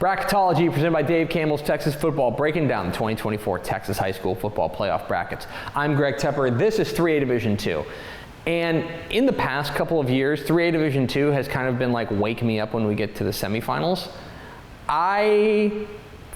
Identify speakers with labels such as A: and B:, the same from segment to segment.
A: Bracketology presented by Dave Campbell's Texas Football, breaking down the 2024 Texas High School Football Playoff brackets. I'm Greg Tepper. This is 3A Division II. And in the past couple of years, 3A Division II has kind of been like wake me up when we get to the semifinals. I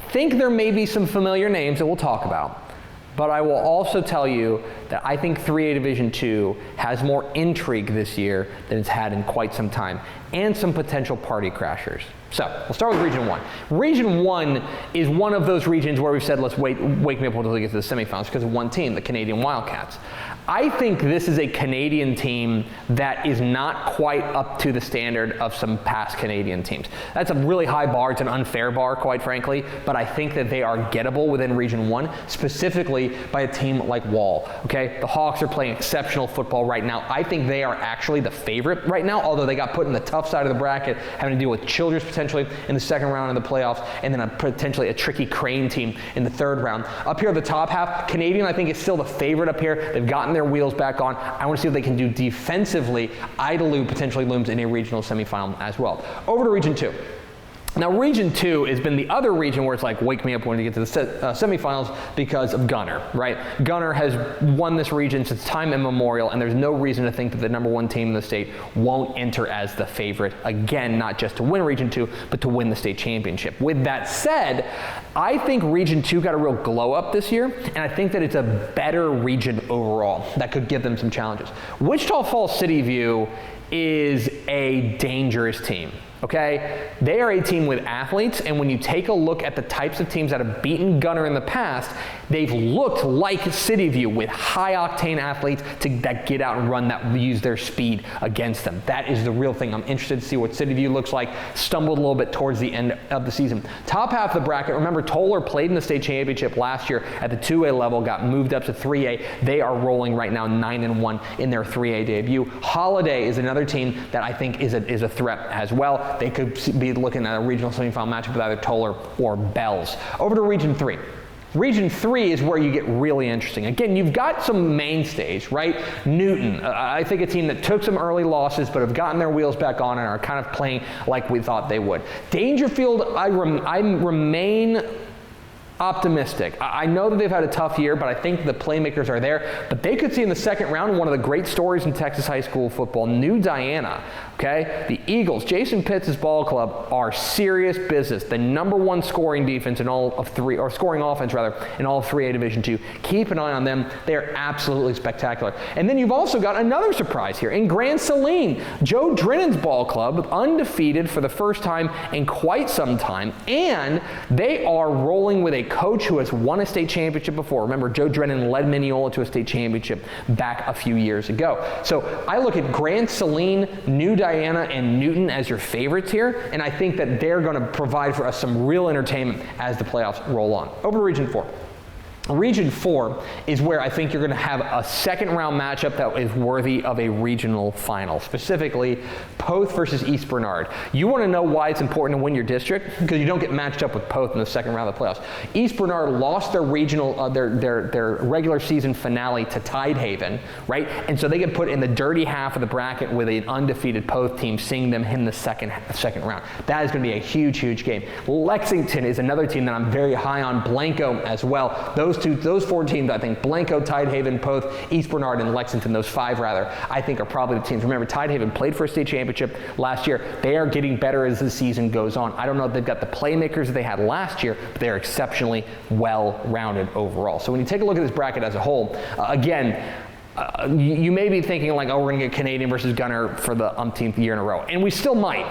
A: think there may be some familiar names that we'll talk about, but I will also tell you that I think 3A Division II has more intrigue this year than it's had in quite some time, and some potential party crashers. So we'll start with Region 1. Region 1 is one of those regions where we've said, let's wake me up until we get to the semifinals because of one team, the Canadian Wildcats. I think this is a Canadian team that is not quite up to the standard of some past Canadian teams. That's a really high bar. It's an unfair bar, quite frankly, but I think that they are gettable within Region 1, specifically by a team like Wall. Okay, the Hawks are playing exceptional football right now. I think they are actually the favorite right now, although they got put in the tough side of the bracket, having to deal with Childress potentially in the second round of the playoffs, and then potentially a tricky Crane team in the third round. Up here at the top half, Canadian I think is still the favorite up here. They've gotten their wheels back on. I want to see what they can do defensively. Idalou potentially looms in a regional semifinal as well. Over to Region 2. Now, Region 2 has been the other region where it's like, wake me up when you get to the semifinals because of Gunner, right? Gunner has won this region since time immemorial, and there's no reason to think that the #1 team in the state won't enter as the favorite. Again, not just to win Region 2, but to win the state championship. With that said, I think Region 2 got a real glow up this year, and I think that it's a better region overall that could give them some challenges. Wichita Falls City View is a dangerous team. Okay, they are a team with athletes, and when you take a look at the types of teams that have beaten Gunner in the past, they've looked like City View with high-octane athletes that get out and run, that use their speed against them. That is the real thing. I'm interested to see what City View looks like. Stumbled a little bit towards the end of the season. Top half of the bracket, remember Toller played in the state championship last year at the 2A level, got moved up to 3A. They are rolling right now 9-1 in their 3A debut. Holiday is another team that I think is a threat as well. They could be looking at a regional semifinal matchup with either Toller or Bells. Over to Region 3. Region 3 is where you get really interesting. Again, you've got some mainstays, right? Newton, I think a team that took some early losses but have gotten their wheels back on and are kind of playing like we thought they would. Dangerfield, I remain optimistic. I know that they've had a tough year, but I think the playmakers are there. But they could see in the second round one of the great stories in Texas high school football, New Diana. Okay, the Eagles, Jason Pitts' ball club, are serious business. The #1 scoring defense in all of scoring offense rather, in all of 3A Division II. Keep an eye on them. They are absolutely spectacular. And then you've also got another surprise here in Grand Saline. Joe Drinnen's ball club, undefeated for the first time in quite some time, and they are rolling with a coach who has won a state championship before. Remember, Joe Drinnen led Mineola to a state championship back a few years ago. So I look at Grand Saline, New Diana, and Newton as your favorites here, and I think that they're going to provide for us some real entertainment as the playoffs roll on. Over to Region 4. Region 4 is where I think you're going to have a second round matchup that is worthy of a regional final, specifically Poth versus East Bernard. You want to know why it's important to win your district? Because you don't get matched up with Poth in the second round of the playoffs. East Bernard lost their regional, their regular season finale to Tidehaven, right? And so they get put in the dirty half of the bracket with an undefeated Poth team, seeing them in the second round. That is going to be a huge, huge game. Lexington is another team that I'm very high on. Blanco as well. Those 4 teams, I think, Blanco, Tidehaven, Poth, East Bernard, and Lexington, those 5 rather, I think are probably the teams. Remember, Tidehaven played for a state championship last year. They are getting better as the season goes on. I don't know if they've got the playmakers that they had last year, but they're exceptionally well-rounded overall. So when you take a look at this bracket as a whole, again, you may be thinking like, oh, we're going to get Canadian versus Gunner for the umpteenth year in a row. And we still might.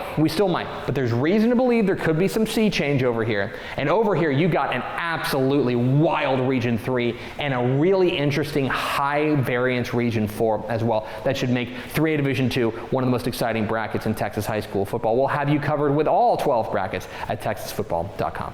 A: But there's reason to believe there could be some sea change over here. And over here, you got an absolutely wild Region 3 and a really interesting high variance Region 4 as well. That should make 3A Division II one of the most exciting brackets in Texas high school football. We'll have you covered with all 12 brackets at texasfootball.com.